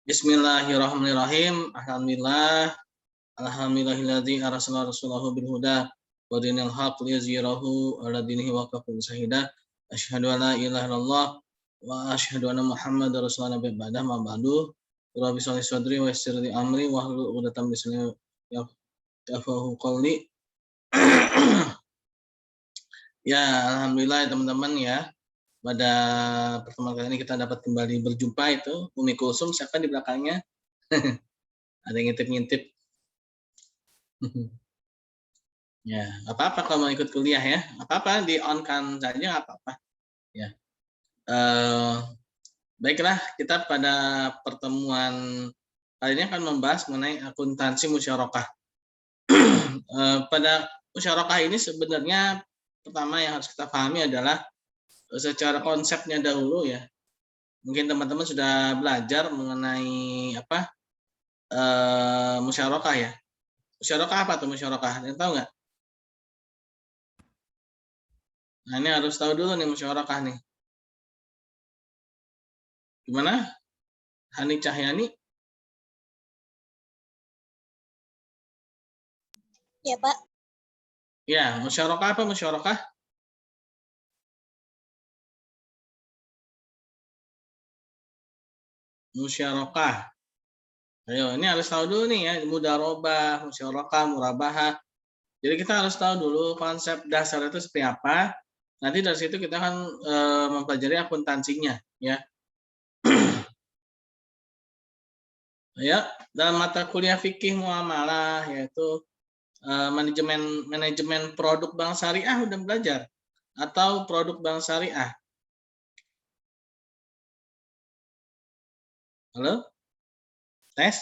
Bismillahirrahmanirrahim. Alhamdulillahilladzi arsala rasulahu bil huda wa dinil haqq liyuzhirahu 'ala dinihi wa kafa bihi. Asyhadu an la ilaha illallah wa asyhadu anna Muhammadar rasulullah ba'da ma ba'du. Rabbi sholli sadri wa yassir li amri wa hlul 'uqdatam min lisani yafqahu qawli. Ya, alhamdulillah teman-teman ya. Pada pertemuan kali ini kita dapat kembali berjumpa itu Umi Kulsum, siapa di belakangnya? Ada yang ngintip-ngintip. Ya, apa-apa kalau mau ikut kuliah ya. Apa-apa di on kan saja nggak apa-apa. Ya. Baiklah, kita pada pertemuan kali ini akan membahas mengenai akuntansi musyarakah. Pada musyarakah ini sebenarnya pertama yang harus kita pahami adalah secara konsepnya dahulu ya. Mungkin teman-teman sudah belajar mengenai apa musyarakah ya. Musyarakah apa tuh musyarakah? Ada yang tahu nggak? Nah ini harus tahu dulu nih musyarakah nih. Gimana? Hani Cahyani? Ya Pak. Ya, musyarakah apa musyarakah? Musyarakah. Ayo, ini harus tahu dulu nih ya, mudharabah, musyarakah, murabahah. Jadi kita harus tahu dulu konsep dasar itu seperti apa. Nanti dari situ kita akan mempelajari akuntansinya ya. Ya, dalam mata kuliah fikih muamalah yaitu manajemen produk bank syariah udah belajar atau produk bank syariah. Halo? Tes?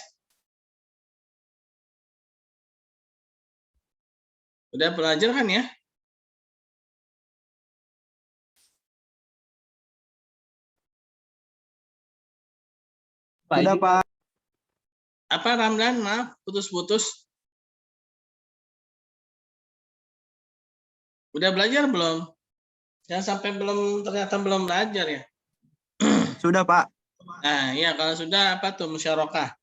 Udah belajar kan ya? Sudah, Pak. Apa Ramdan? Maaf, putus-putus. Udah belajar belum? Jangan sampai ternyata belum belajar ya. Sudah, Pak. Nah, ya kalau sudah apa tuh musyarakah?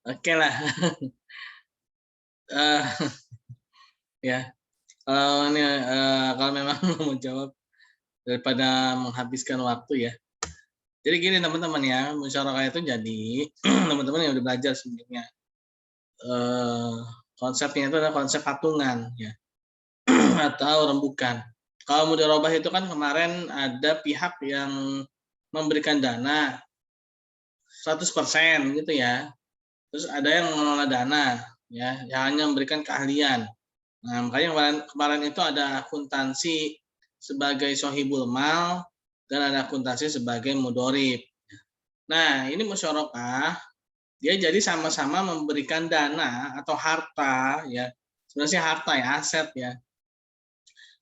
Oke lah. Ya. Kalau memang mau jawab daripada menghabiskan waktu ya. Jadi gini teman-teman ya, musyarakah itu jadi teman-teman yang udah belajar sebenarnya konsepnya itu adalah konsep patungan ya atau rembukan. Kalau mudharabah itu kan kemarin ada pihak yang memberikan dana 100% gitu ya. Terus ada yang mengelola dana ya, yang hanya memberikan keahlian. Nah, makanya kemarin itu ada akuntansi sebagai sohibul mal dan ada akuntansi sebagai mudorib. Nah, ini musyarakah, dia jadi sama-sama memberikan dana atau harta ya, sebenarnya harta ya, aset ya.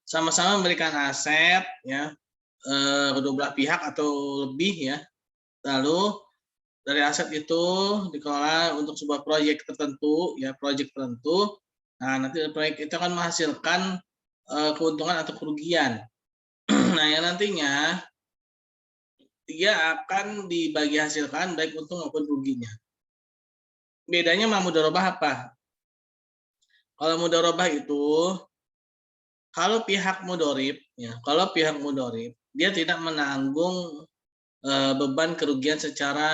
Sama-sama memberikan aset ya, kedua belah pihak atau lebih ya. Lalu dari aset itu dikelola untuk sebuah proyek tertentu ya, proyek tertentu. Nah, nanti proyek itu akan menghasilkan keuntungan atau kerugian. Nah, yang nantinya dia akan dibagi hasilkan baik untung maupun ruginya. Bedanya sama mudharabah apa? Kalau mudharabah itu kalau pihak mudorib ya, kalau pihak mudorib dia tidak menanggung beban kerugian secara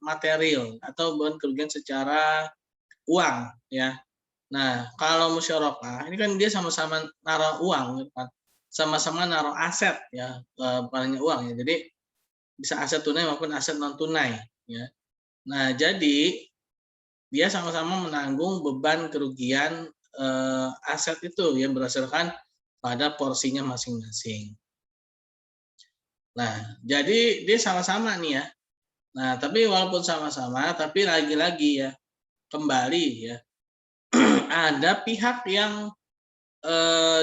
material atau beban kerugian secara uang ya. Nah, kalau musyarakah ini kan dia sama-sama naruh uang kan. Sama-sama naruh aset ya, bukan hanya uang ya. Jadi bisa aset tunai maupun aset non tunai ya. Nah, jadi dia sama-sama menanggung beban kerugian aset itu yang berdasarkan pada porsinya masing-masing. Nah, jadi dia sama-sama nih ya. Nah, tapi walaupun sama-sama, tapi lagi-lagi ya, kembali ya, ada pihak yang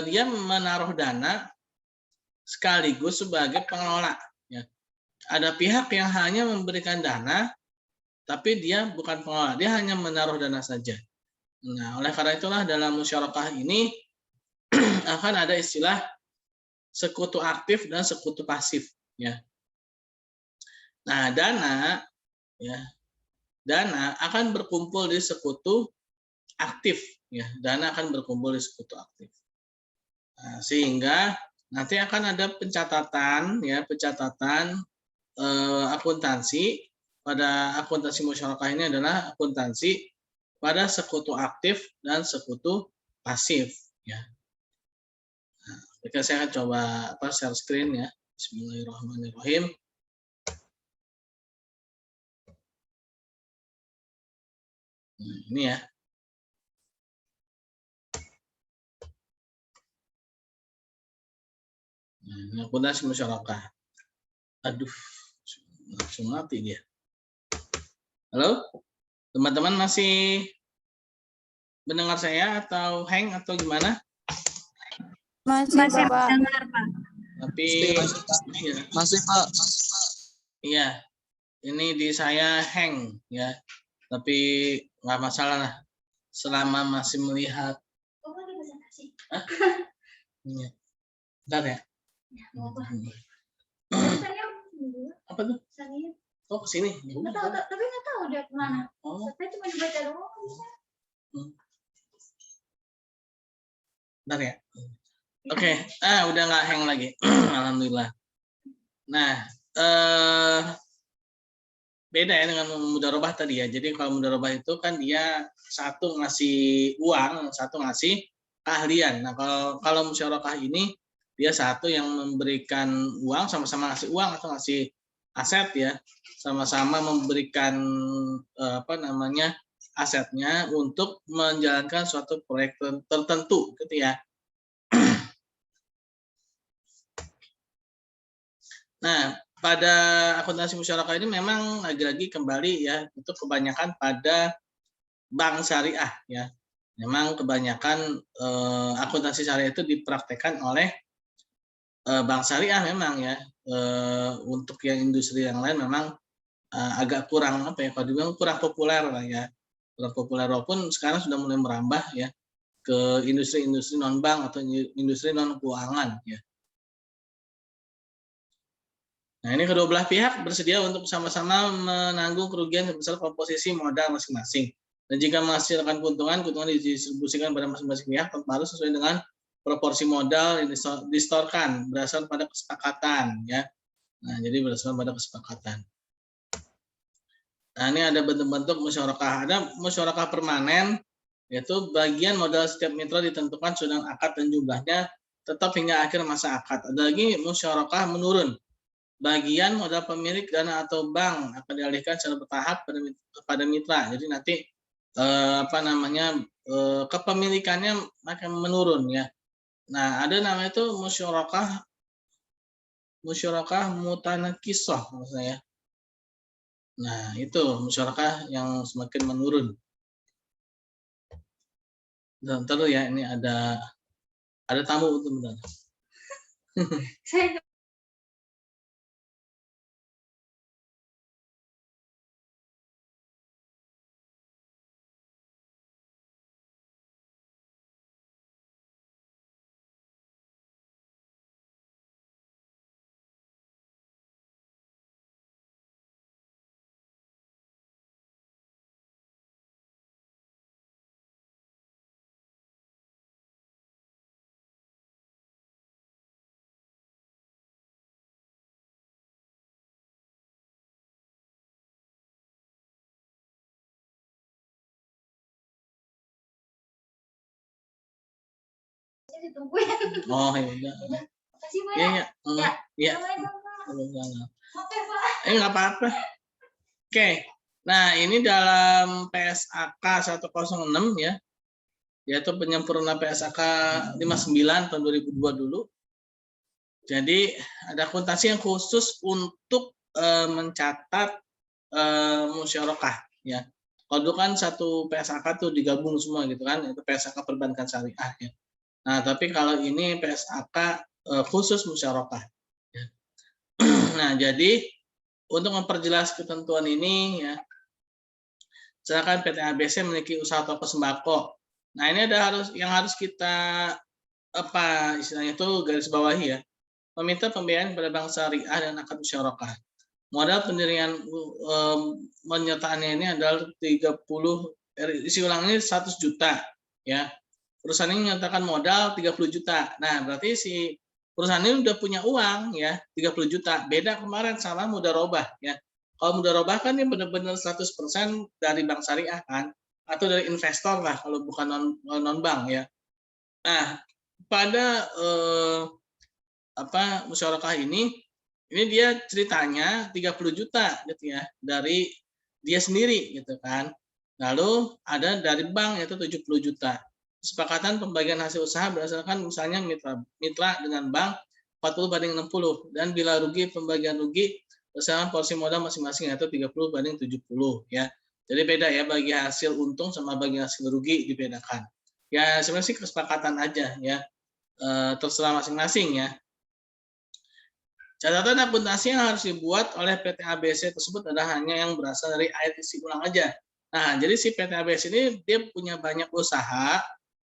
dia menaruh dana sekaligus sebagai pengelola. Ya. Ada pihak yang hanya memberikan dana, tapi dia bukan pengelola, dia hanya menaruh dana saja. Nah, oleh karena itulah dalam musyarakah ini akan ada istilah sekutu aktif dan sekutu pasif, ya. Nah, dana akan berkumpul di sekutu aktif, ya. Dana akan berkumpul di sekutu aktif. Nah, sehingga nanti akan ada pencatatan, ya, akuntansi. Pada akuntansi musyarakah ini adalah akuntansi pada sekutu aktif dan sekutu pasif, ya. Nah, saya akan coba share screen, ya. Bismillahirrahmanirrahim. Nah, ini ya. Nah, ini akuntansi musyarakah. Aduh, langsung mati dia. Halo, teman-teman masih mendengar saya atau hang atau gimana? Masih Pak. Dengar, Pak. Tapi Masih Pak. Iya, ini di saya hang, ya. Tapi nggak masalah lah, selama masih melihat. Iya. Bentar ya. Apa tuh? Oh, kesini. Tapi nggak tahu dia kemana. Oh. Saya cuma dibaca doang. Bentar ya. Oke, udah nggak hang lagi. Alhamdulillah. Nah, beda ya dengan mudharabah tadi ya. Jadi kalau mudharabah itu kan dia satu ngasih uang, satu ngasih keahlian. Nah, kalau musyarakah ini dia satu yang memberikan uang, sama-sama ngasih uang atau ngasih aset, ya. Sama-sama memberikan asetnya untuk menjalankan suatu proyek tertentu gitu ya. Nah, pada akuntansi musyarakah ini memang lagi-lagi kembali ya, itu kebanyakan pada bank syariah, ya. Memang kebanyakan akuntansi syariah itu dipraktekkan oleh bank syariah memang ya. Untuk yang industri yang lain memang agak kurang kalau dibilang kurang populer lah ya. Kurang populer, walaupun sekarang sudah mulai merambah ya ke industri-industri non bank atau industri non keuangan ya. Nah, ini kedua belah pihak bersedia untuk sama-sama menanggung kerugian sebesar komposisi modal masing-masing. Dan jika menghasilkan keuntungan didistribusikan pada masing-masing pihak tanpa harus sesuai dengan proporsi modal yang distorkan berdasarkan pada kesepakatan, ya. Nah, jadi berdasarkan pada kesepakatan. Nah, ini ada bentuk-bentuk musyarakah. Ada musyarakah permanen, yaitu bagian modal setiap mitra ditentukan sudah akad dan jumlahnya tetap hingga akhir masa akad. Ada lagi musyarakah menurun. Bagian modal pemilik dana atau bank akan dialihkan secara bertahap pada mitra. Jadi nanti kepemilikannya akan menurun ya. Nah, ada namanya itu musyarakah mutanakisah maksudnya. Nah, itu musyarakah yang semakin menurun. Dan terus ya, ini ada tamu teman-teman. Oh iya. Makasih Pak. Iya. Nggak apa-apa. Oke. Nah, ini dalam PSAK 106 ya. Yaitu penyempurna PSAK 59 tahun 2002 dulu. Jadi ada akuntansi yang khusus untuk mencatat musyarakah ya. Kalau dulu kan satu PSAK tuh digabung semua gitu kan, itu PSAK perbankan syariah ya. Nah, tapi kalau ini PSAK khusus musyarakah. Ya. Nah, jadi untuk memperjelas ketentuan ini ya, misalkan PT ABC memiliki usaha toko sembako. Nah, ini ada yang harus kita apa istilahnya itu garis bawahi ya, meminta pembiayaan pada bank syariah dan akad musyarakah. Modal pendirian penyertaannya ini adalah 30, isi ulang ini 100 juta ya. Perusahaan ini menyatakan modal 30 juta. Nah, berarti si perusahaan ini udah punya uang ya, 30 juta. Beda kemarin sama mudharabah ya. Kalau mudharabah kan ini benar-benar 100% dari bank syariah kan, atau dari investor lah kalau bukan non bank ya. Nah, pada musyarakah ini dia ceritanya 30 juta gitu ya dari dia sendiri gitu kan. Lalu ada dari bank yaitu 70 juta. Kesepakatan pembagian hasil usaha berdasarkan misalnya mitra dengan bank 40/60 dan bila rugi pembagian rugi berdasarkan porsi modal masing-masing yaitu 30/70 ya. Jadi beda ya bagi hasil untung sama bagi hasil rugi dibedakan. Ya sebenarnya sih kesepakatan aja ya. Terserah masing-masing ya. Catatan akuntansi yang harus dibuat oleh PT ABC tersebut adalah hanya yang berasal dari air isi ulang aja. Nah, jadi si PT ABC ini dia punya banyak usaha.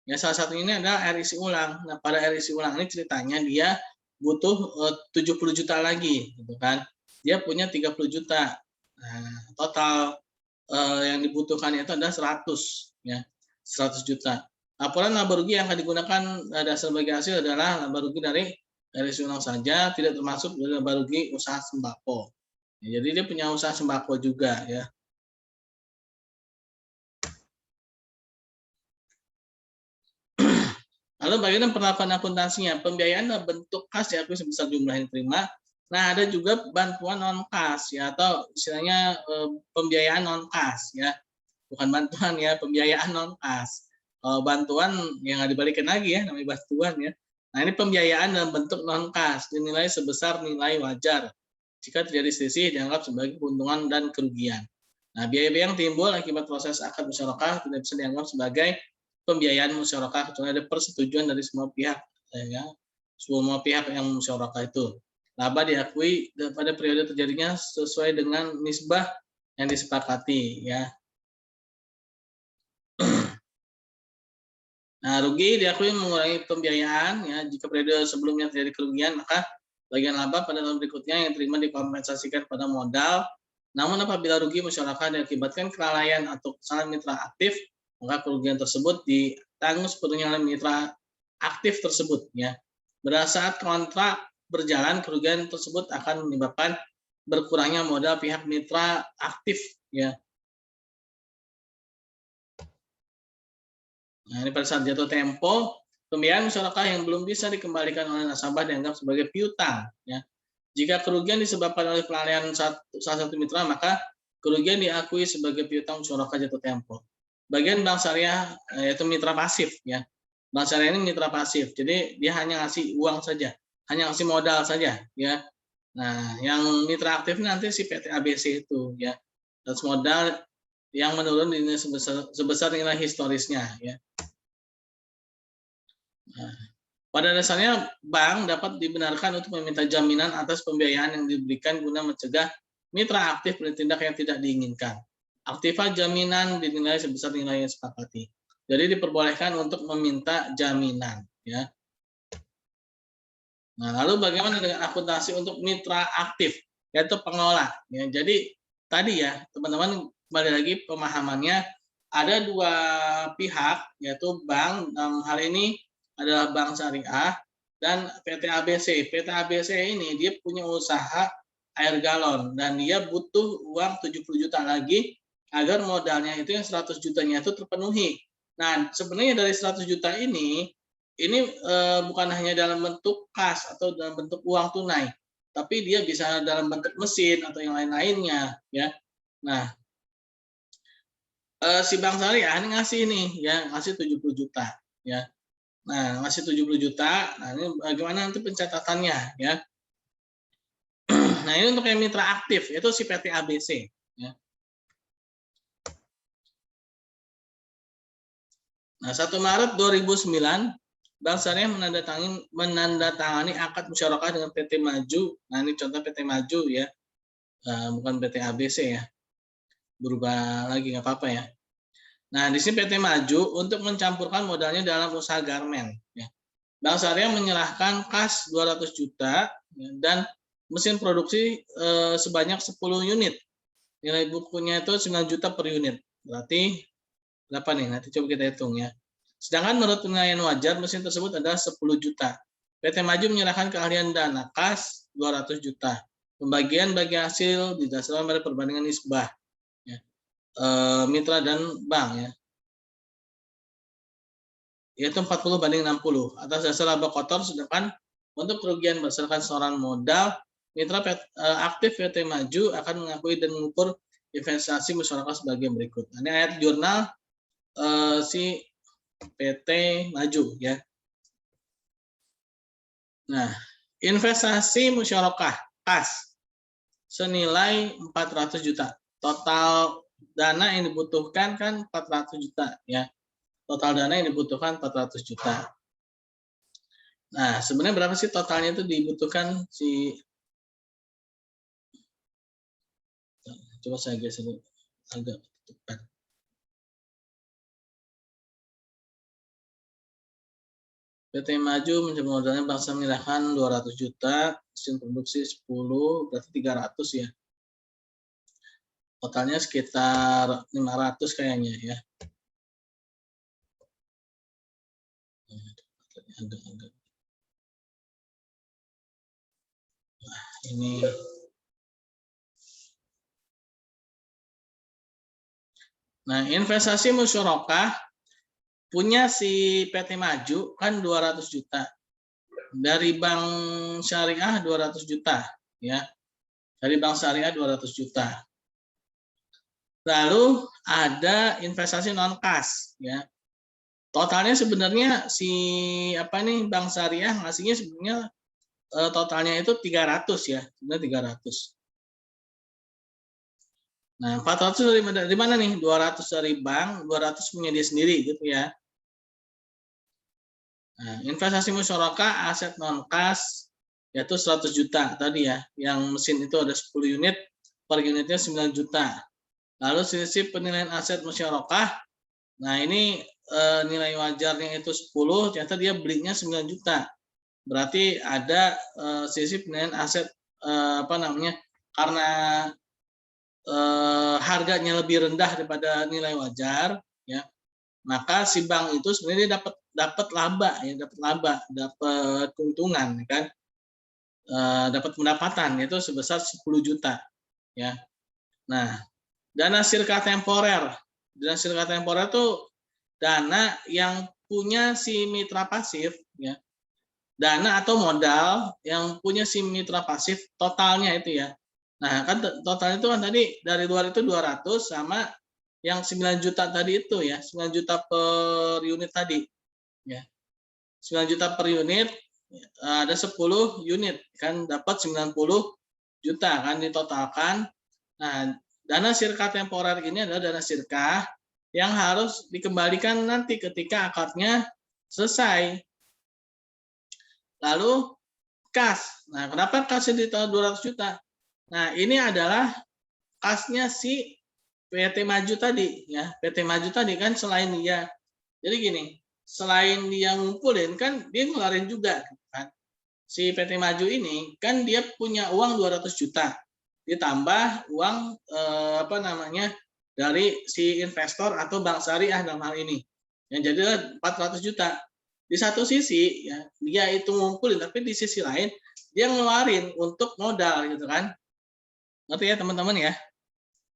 Ya, salah satunya ini adalah air isi ulang. Nah, pada air isi ulang ini ceritanya dia butuh 70 juta lagi, gitu kan. Dia punya 30 juta. Nah, total yang dibutuhkan itu adalah 100 ya. 100 juta. Laporan laba rugi yang akan digunakan dasar bagi hasil adalah laba rugi dari isi ulang saja, tidak termasuk dari laba rugi usaha sembako. Ya, jadi dia punya usaha sembako juga ya. Lalu bagaimana perlakuan akuntansinya? Pembiayaan dalam bentuk kas diakui sebesar jumlah yang diterima. Nah, ada juga bantuan non kas ya atau istilahnya pembiayaan non kas ya. Bukan bantuan ya, pembiayaan non kas. Bantuan yang nggak dibalikin lagi ya, namanya bantuan ya. Nah, ini pembiayaan dalam bentuk non kas dinilai sebesar nilai wajar. Jika terjadi selisih dianggap sebagai keuntungan dan kerugian. Nah, biaya-biaya yang timbul akibat proses akad musyarakah tidak bisa dianggap sebagai pembiayaan musyarakah kecuali ada persetujuan dari semua pihak ya. Semua pihak yang musyarakah itu. Laba diakui pada periode terjadinya sesuai dengan nisbah yang disepakati ya. Nah, rugi diakui mengurangi pembiayaan ya. Jika periode sebelumnya terjadi kerugian, maka bagian laba pada tahun berikutnya yang terima dikompensasikan pada modal. Namun apabila rugi musyarakah diakibatkan kelalaian atau kesalahan mitra aktif, maka kerugian tersebut ditanggung sepenuhnya oleh mitra aktif tersebut ya. Pada saat kontrak berjalan, kerugian tersebut akan menyebabkan berkurangnya modal pihak mitra aktif ya. Nah, ini pada saat jatuh tempo, pembiayaan musyarakah yang belum bisa dikembalikan oleh nasabah dianggap sebagai piutang. Ya. Jika kerugian disebabkan oleh kelalaian salah satu mitra, maka kerugian diakui sebagai piutang musyarakah jatuh tempo. Bagian bank syariah yaitu mitra pasif. Ya. Bank syariah ini mitra pasif, jadi dia hanya ngasih uang saja, hanya ngasih modal saja. Ya. Nah, yang mitra aktif nanti si PT ABC itu, ya, atas modal yang menurun nilai sebesar nilai historisnya. Ya. Nah, pada dasarnya bank dapat dibenarkan untuk meminta jaminan atas pembiayaan yang diberikan guna mencegah mitra aktif bertindak yang tidak diinginkan. Aktiva jaminan dinilai sebesar nilai yang disepakati. Jadi diperbolehkan untuk meminta jaminan. Ya. Nah, lalu bagaimana dengan akuntansi untuk mitra aktif, yaitu pengelola? Ya, jadi tadi ya teman-teman kembali lagi pemahamannya ada dua pihak, yaitu bank dalam hal ini adalah bank syariah dan PT ABC. PT ABC ini dia punya usaha air galon dan dia butuh uang 70 juta lagi agar modalnya itu yang 100 jutanya itu terpenuhi. Nah, sebenarnya dari 100 juta ini bukan hanya dalam bentuk kas atau dalam bentuk uang tunai, tapi dia bisa dalam bentuk mesin atau yang lain-lainnya ya. Nah, si bank syariah ini ngasih nih ya, ngasih 70 juta ya. Nah, ngasih 70 juta. Nah, ini bagaimana nanti pencatatannya ya. Nah, ini untuk yang mitra aktif itu si PT ABC ya. Nah, 1 Maret 2009 Bank Syariah menandatangani akad musyarakah dengan PT Maju. Nah, ini contoh PT Maju ya. Bukan PT ABC ya. Berubah lagi nggak apa-apa ya. Nah, di sini PT Maju untuk mencampurkan modalnya dalam usaha garmen. Ya. Bank Syariah menyerahkan kas 200 juta ya, dan mesin produksi sebanyak 10 unit. Nilai bukunya itu 9 juta per unit. Berarti berapa nih? Nanti coba kita hitung ya. Sedangkan menurut penilaian wajar mesin tersebut adalah 10 juta. PT Maju menyerahkan keahlian dana kas 200 juta. Pembagian bagi hasil didasarkan pada perbandingan nisbah ya. Mitra dan bank ya. Yaitu 40/60 atas dasar laba kotor, sedangkan untuk kerugian berdasarkan setoran modal, mitra aktif PT Maju akan mengakui dan mengukur investasi masyarakat sebagai berikut. Ini ayat jurnal si PT Maju ya. Nah, investasi musyarakah kas senilai 400 juta. Total dana yang dibutuhkan kan 400 juta ya. Total dana yang dibutuhkan 400 juta. Nah, sebenarnya berapa sih totalnya itu dibutuhkan si, coba saya geser agak tepat. PT Maju mencoba modalnya bangsa menyerahkan 200 juta, mesin produksi 10, berarti 300 ya. Totalnya sekitar 500 kayaknya ya. Agak. Nah, ini nah, investasi musyarakah punya si PT Maju kan 200 juta. Dari Bank Syariah 200 juta ya. Dari Bank Syariah 200 juta. Lalu ada investasi non kas ya. Totalnya sebenarnya si apa nih Bank Syariah ngasihnya sebenarnya totalnya itu 300 ya, sebenarnya 300. Nah, 400 dari mana nih? 200 dari bank, 200 punya dia sendiri gitu ya. Nah, investasi musyarakah aset non kas yaitu 100 juta tadi ya. Yang mesin itu ada 10 unit, per unitnya 9 juta. Lalu sisi penilaian aset musyarakah, nah ini nilai wajarnya itu 10, ternyata dia belinya 9 juta. Berarti ada sisi penilaian aset apa namanya? Karena harganya lebih rendah daripada nilai wajar, ya, maka si bank itu sebenarnya dapat laba, ya, dapat keuntungan, kan, dapat pendapatan yaitu sebesar 10 juta, ya. Nah, dana sirka temporer itu dana yang punya si mitra pasif, ya. Dana atau modal yang punya si mitra pasif totalnya itu ya. Nah, kan total itu kan tadi dari luar itu 200 sama yang 9 juta tadi itu ya, 9 juta per unit tadi. Ya. 9 juta per unit ada 10 unit kan dapat 90 juta kan ditotalkan. Nah, dana sirka temporer ini adalah dana sirka yang harus dikembalikan nanti ketika akadnya selesai. Lalu kas. Nah, kenapa kasnya di tahun 200 juta? Nah, ini adalah kasnya si PT Maju tadi ya. PT Maju tadi kan selain dia. Jadi gini, selain dia ngumpulin kan dia ngeluarin juga kan. Si PT Maju ini kan dia punya uang 200 juta. Ditambah uang apa namanya? Dari si investor atau bank syariah dalam hal ini. Yang jadi 400 juta. Di satu sisi ya dia itu ngumpulin, tapi di sisi lain dia ngeluarin untuk modal gitu kan. Ngerti ya teman-teman ya?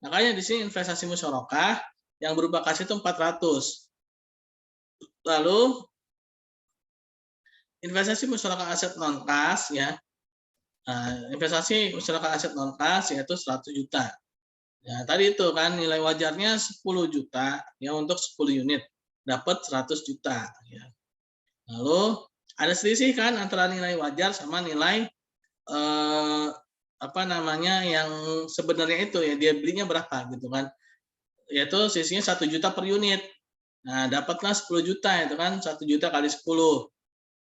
Makanya di sini investasi musyarakah yang berupa kas itu 400. Lalu investasi musyarakah aset non kas ya. Nah, investasi musyarakah aset non kas yaitu 100 juta. Ya, tadi itu kan nilai wajarnya 10 juta ya untuk 10 unit. Dapat 100 juta ya. Lalu ada selisih kan antara nilai wajar sama nilai apa namanya yang sebenarnya itu ya dia belinya berapa gitu kan, yaitu sisinya 1 juta per unit. Nah, dapatlah 10 juta itu kan 1 juta kali 10.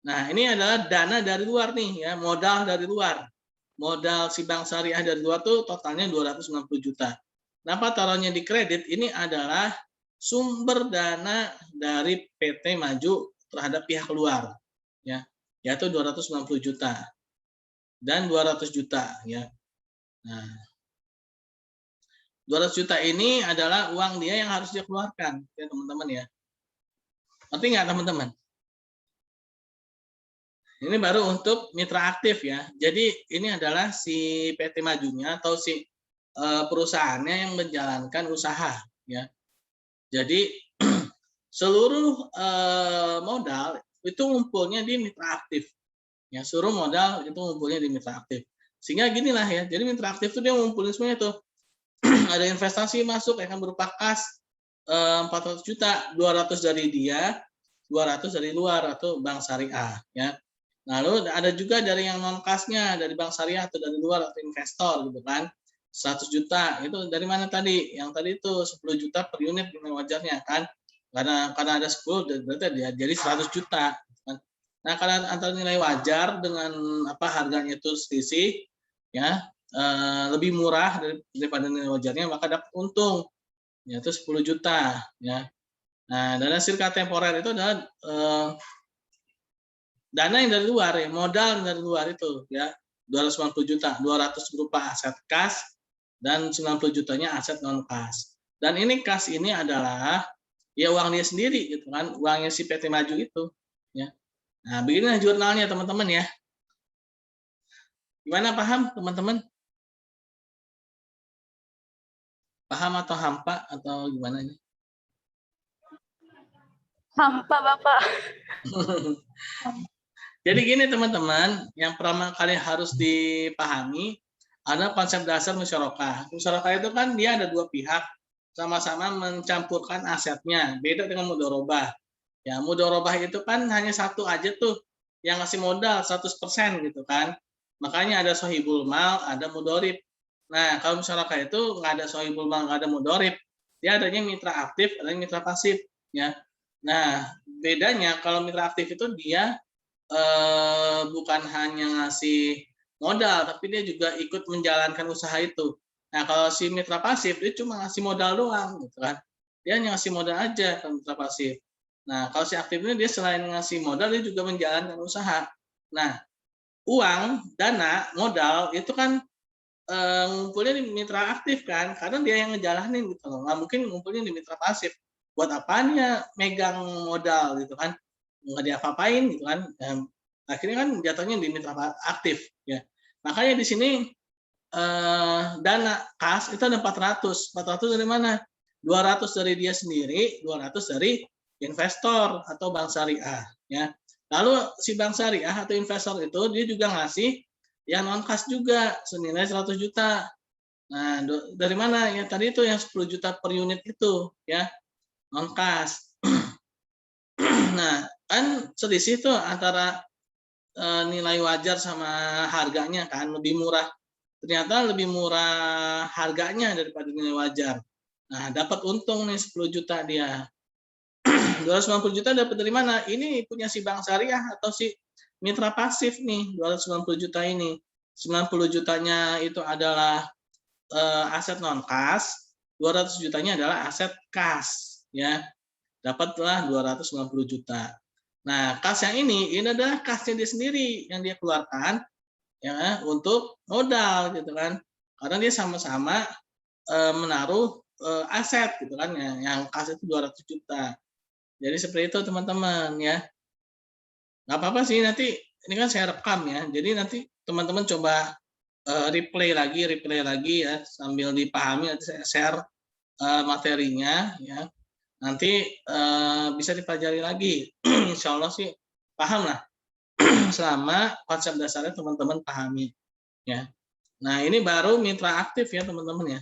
Nah, ini adalah dana dari luar nih ya, modal dari luar. Modal si bank syariah dari luar tuh totalnya 290 juta. Kenapa taruhnya di kredit? Ini adalah sumber dana dari PT Maju terhadap pihak luar ya. yaitu 290 juta dan 200 juta ya. Nah, 200 juta ini adalah uang dia yang harus dia keluarkan ya teman-teman ya. Ngerti nggak teman-teman? Ini baru untuk mitra aktif ya. Jadi ini adalah si PT Majunya atau si perusahaannya yang menjalankan usaha ya. Jadi seluruh modal itu ngumpulnya di mitra aktif. Ya, seluruh modal itu ngumpulnya di mitra aktif. Sehingga ginilah ya. Jadi mitra aktif itu dia ngumpulin semuanya tuh. Ada investasi masuk yang berupa kas 400 juta, 200 dari dia, 200 dari luar atau bank syariah ya. Lalu ada juga dari yang non kasnya, dari bank syariah atau dari luar atau investor gitu kan. 100 juta itu dari mana tadi? Yang tadi itu 10 juta per unit nilai wajarnya kan. Karena ada 10 berarti dia jadi 100 juta kan. Nah, kalau antara nilai wajar dengan harganya itu selisih ya lebih murah daripada nilai wajarnya, maka dapat untung yaitu 10 juta ya. Nah, dana sirka temporer itu adalah dana yang dari luar ya, modal yang dari luar itu ya, 290 juta, 200 berupa aset kas dan 90 jutanya aset non kas. Dan ini kas ini adalah ya uang dia sendiri gitu kan, uangnya si PT Maju itu ya. Nah, beginilah jurnalnya teman-teman ya. Gimana, paham teman-teman? Paham atau hampa atau gimana ini? Hampa, Bapak. Jadi gini teman-teman, yang pertama kali harus dipahami ada konsep dasar musyarakah. Musyarakah itu kan dia ada dua pihak sama-sama mencampurkan asetnya. Beda dengan mudharabah. Ya, mudharabah itu kan hanya satu aja tuh yang ngasih modal 100% gitu kan. Makanya ada sohibul mal, ada mudharib. Nah, kalau musyarakah itu nggak ada sohibul mal, nggak ada mudharib. Dia adanya mitra aktif, adanya mitra pasif. Ya. Nah, bedanya kalau mitra aktif itu dia bukan hanya ngasih modal, tapi dia juga ikut menjalankan usaha itu. Nah, kalau si mitra pasif dia cuma ngasih modal doang, gitu kan? Dia hanya ngasih modal aja ke mitra pasif. Nah, kalau si aktif ini dia selain ngasih modal dia juga menjalankan usaha. Nah, uang, dana, modal itu kan ngumpulnya di mitra aktif kan, karena dia yang ngejalanin gitu loh. Nggak mungkin ngumpulnya di mitra pasif. Buat apaan ya megang modal gitu kan? Nggak diapa-apain gitu kan. Akhirnya kan jatuhnya di mitra aktif ya. Makanya di sini dana kas itu ada 400. 400 dari mana? 200 dari dia sendiri, 200 dari investor atau bank syariah ya. Lalu si bank syariah atau investor itu dia juga ngasih yang non kas juga senilai 100 juta. Nah, dari mana? Ya tadi itu yang 10 juta per unit itu ya, non kas. Nah, kan selisih tuh antara nilai wajar sama harganya kan lebih murah. Ternyata lebih murah harganya daripada nilai wajar. Nah, dapat untung nih 10 juta dia. 290 juta dapat dari mana? Ini punya si bank syariah atau si mitra pasif nih, 290 juta ini. 90 jutanya itu adalah aset non kas, 200 jutanya adalah aset kas ya. Dapatlah 290 juta. Nah, kas yang ini adalah kasnya dia sendiri yang dia keluarkan ya untuk modal gitu kan. Karena dia sama-sama menaruh aset gitu kan ya, yang kas itu 200 juta. Jadi seperti itu teman-teman ya. Nggak apa-apa sih, nanti ini kan saya rekam ya. Jadi nanti teman-teman coba replay lagi ya sambil dipahami, nanti saya share materinya ya. Nanti bisa dipelajari lagi. Insya Allah sih paham lah selama konsep dasarnya teman-teman pahami ya. Nah, ini baru mitra aktif ya teman-teman ya.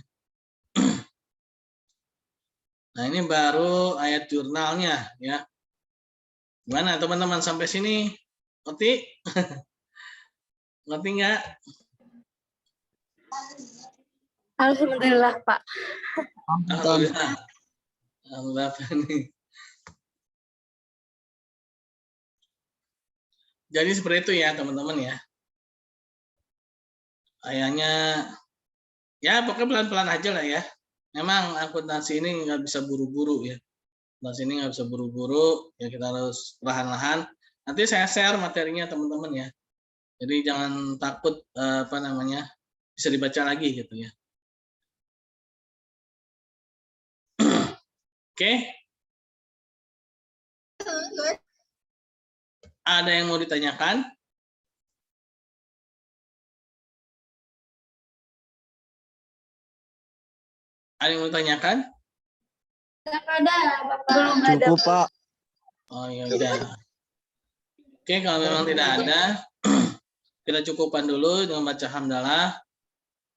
Nah, ini baru ayat jurnalnya ya. Gimana teman-teman sampai sini? Ngerti? Ngerti nggak? Alhamdulillah, Pak. Alhamdulillah. Alhamdulillah nih. Jadi seperti itu ya teman-teman ya. Kayaknya ya pokoknya pelan-pelan aja lah ya. Memang akuntansi ini nggak bisa buru-buru ya. Akuntansi ini nggak bisa buru-buru, ya kita harus perlahan-lahan. Nanti saya share materinya teman-teman ya. Jadi jangan takut bisa dibaca lagi gitu ya. Oke. Ada yang mau ditanyakan? Ada yang mau ditanyakan? Nggak ada, Bapak. Belum ada. Cukup, Pak. Oh ya udah. Oke, kalau memang tidak ada, kita cukupkan dulu dengan baca hamdalah.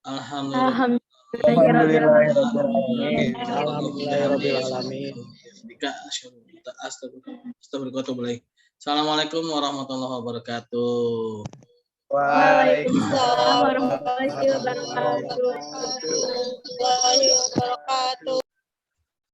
Alhamdulillah. Alhamdulillahirrahmanirrahim. Assalamualaikum warahmatullahi wabarakatuh. Waalaikumsalam warahmatullahi wabarakatuh.